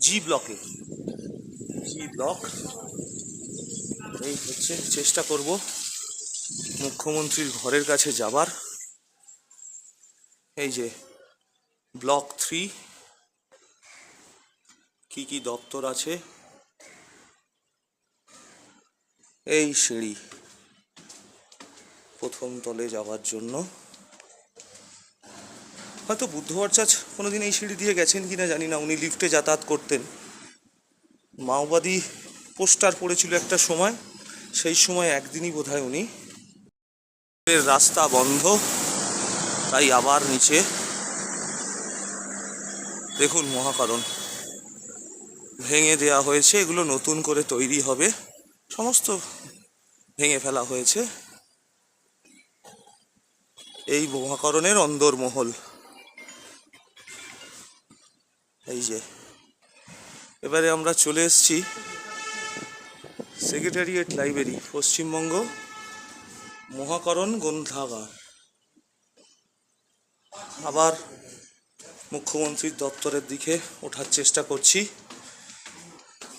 জি ব্লকে, জি ব্লক। এই হচ্ছে, চেষ্টা করব মুখ্যমন্ত্রীর ঘরের কাছে যাবার। এই যে ব্লক 3, কি কি দপ্তর আছে। এই সিঁড়ি প্রথম তলে যাওয়ার জন্য। হয়তো বুদ্ধ ভট্টাচার্য কোনোদিন এই সিঁড়ি দিয়ে গেছেন কিনা জানি না, উনি লিফটে যাতায়াত করতেন। মাওবাদী পোস্টার পড়েছিল একটা সময়, সেই সময় একদিনই বোধহয় উনি। রাস্তা বন্ধ, তাই আবার নিচে দেখুন মহাকারণ ভেঙে দেয়া হয়েছে, এগুলো নতুন করে তৈরি হবে, সমস্ত ভেঙে ফেলা হয়েছে। এই মহাকরণের অন্দরমহল। এই যে এবারে আমরা চলে এসেছি সেক্রেটারিয়েট লাইব্রেরি, পশ্চিমবঙ্গ মহাকরণ গ্রন্থাগার। আবার মুখ্যমন্ত্রীর দপ্তরের দিকে ওঠার চেষ্টা করছি,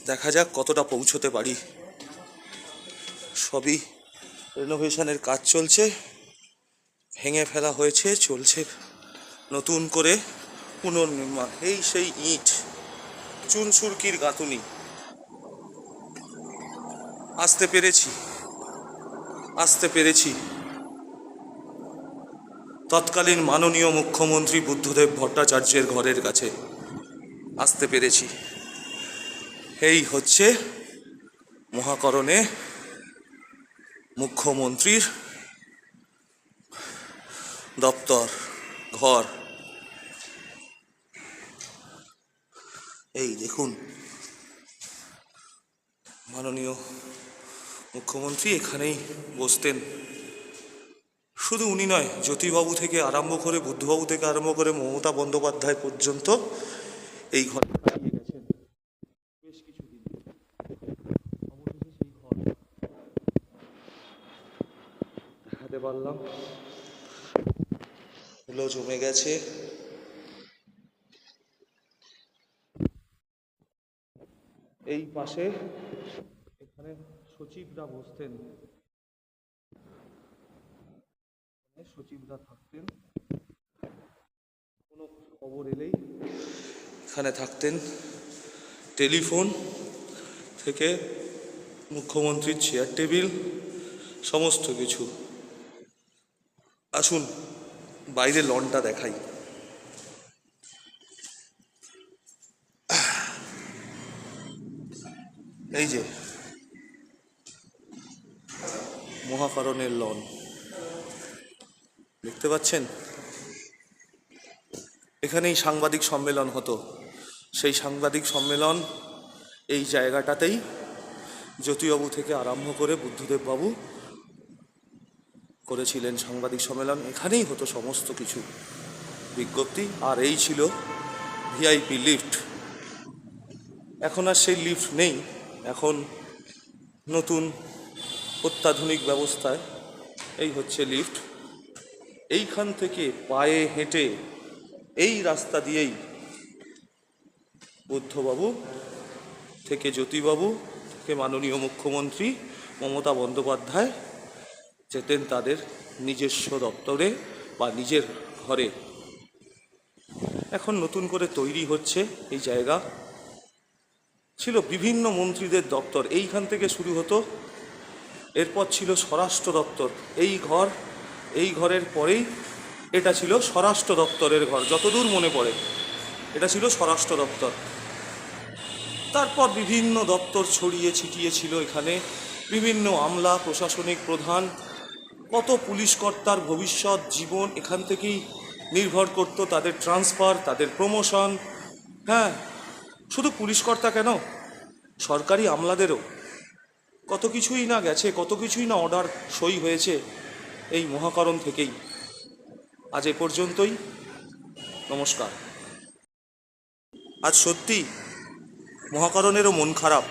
দেখা যাক কতটা পৌঁছতে পারি। সবই রেনোভেশনের কাজ চলছে, ভেঙে ফেলা হয়েছে, চলছে নতুন করে পুনর্নির্মাণ। এই সেই ইট, চুনসুরকির গাঁথুনি। আসতে পেরেছি তৎকালীন মাননীয় মুখ্যমন্ত্রী বুদ্ধদেব ভট্টাচার্যের ঘরের কাছে আসতে পেরেছি। এই হচ্ছে মহাকরণে মুখ্যমন্ত্রীর দপ্তর, ঘর। এই দেখুন মাননীয় মুখ্যমন্ত্রী এখানেই বসতেন। শুধু উনি নয়, জ্যোতিবাবু থেকে আরম্ভ করে, বুদ্ধবাবু থেকে আরম্ভ করে মমতা বন্দ্যোপাধ্যায় পর্যন্ত এই ঘরে কাটিয়ে গেছেন বেশ কিছুদিন। অবশেষে সেই ঘর দেখাতে পারলাম। ধুলো জমে গেছে। এই পাশে এখানে সচিবরা বসতেন, সচিবরা থাকতেন, কোনো খবর এলেই এখানে থাকতেন। টেলিফোন থেকে মুখ্যমন্ত্রীর চেয়ার টেবিল, সমস্ত কিছু। আসুন বাইরে লনটা দেখাই। এই যে মহাকরণের লন দেখতে পাচ্ছেন, এখানেই সাংবাদিক সম্মেলন হতো। সেই সাংবাদিক সম্মেলন এই জায়গাটাতেই জ্যোতিবাবু থেকে আরম্ভ করে বুদ্ধদেববাবু করেছিলেন সাংবাদিক সম্মেলন, এখানেই হতো সমস্ত কিছু বিজ্ঞপ্তি। আর এই ছিল ভিআইপি লিফট। এখন আর সেই লিফট নেই, এখন নতুন অত্যাধুনিক ব্যবস্থায় এই হচ্ছে লিফট। এইখান থেকে পায়ে হেঁটে এই রাস্তা দিয়েই বুদ্ধবাবু থেকে জ্যোতিবাবু থেকে মাননীয় মুখ্যমন্ত্রী মমতা বন্দ্যোপাধ্যায় যেতেন তাদের নিজস্ব দপ্তরে বা নিজের ঘরে। এখন নতুন করে তৈরি হচ্ছে এই জায়গা। ছিল বিভিন্ন মন্ত্রীদের দপ্তর, এইখান থেকে শুরু হতো। এরপর ছিল স্বরাষ্ট্র দপ্তর, এই ঘরের পরেই এটা ছিল স্বরাষ্ট্র দপ্তরের ঘর, যতদূর মনে পড়ে এটা ছিল স্বরাষ্ট্র দপ্তর। তারপর বিভিন্ন দপ্তর ছড়িয়ে ছিটিয়ে ছিল এখানে, বিভিন্ন আমলা, প্রশাসনিক প্রধান, কত পুলিশ কর্তার ভবিষ্যৎ জীবন এখান থেকেই নির্ভর করত, তাদের ট্রান্সফার, তাদের প্রমোশন। হ্যাঁ, শুধু পুলিশ কর্তা কেন, সরকারি আমলাদেরও কত কিছুই না গেছে, কত কিছুই না অর্ডার সই হয়েছে এই মহাকরণ থেকেই। আজ এ পর্যন্তই, নমস্কার। আজ সত্যি মহাকরণেরও মন খারাপ।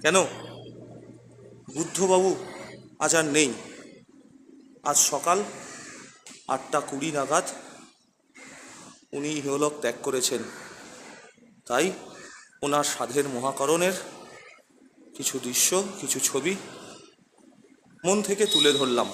কেন? বুদ্ধবাবু আজ আর নেই। আজ সকাল 8:20 নাগাদ উনি ইহলোক ত্যাগ করেছেন। তাই ওনার সাধের মহাকরণের কিছু দৃশ্য, কিছু ছবি মন থেকে তুলে ধরলাম।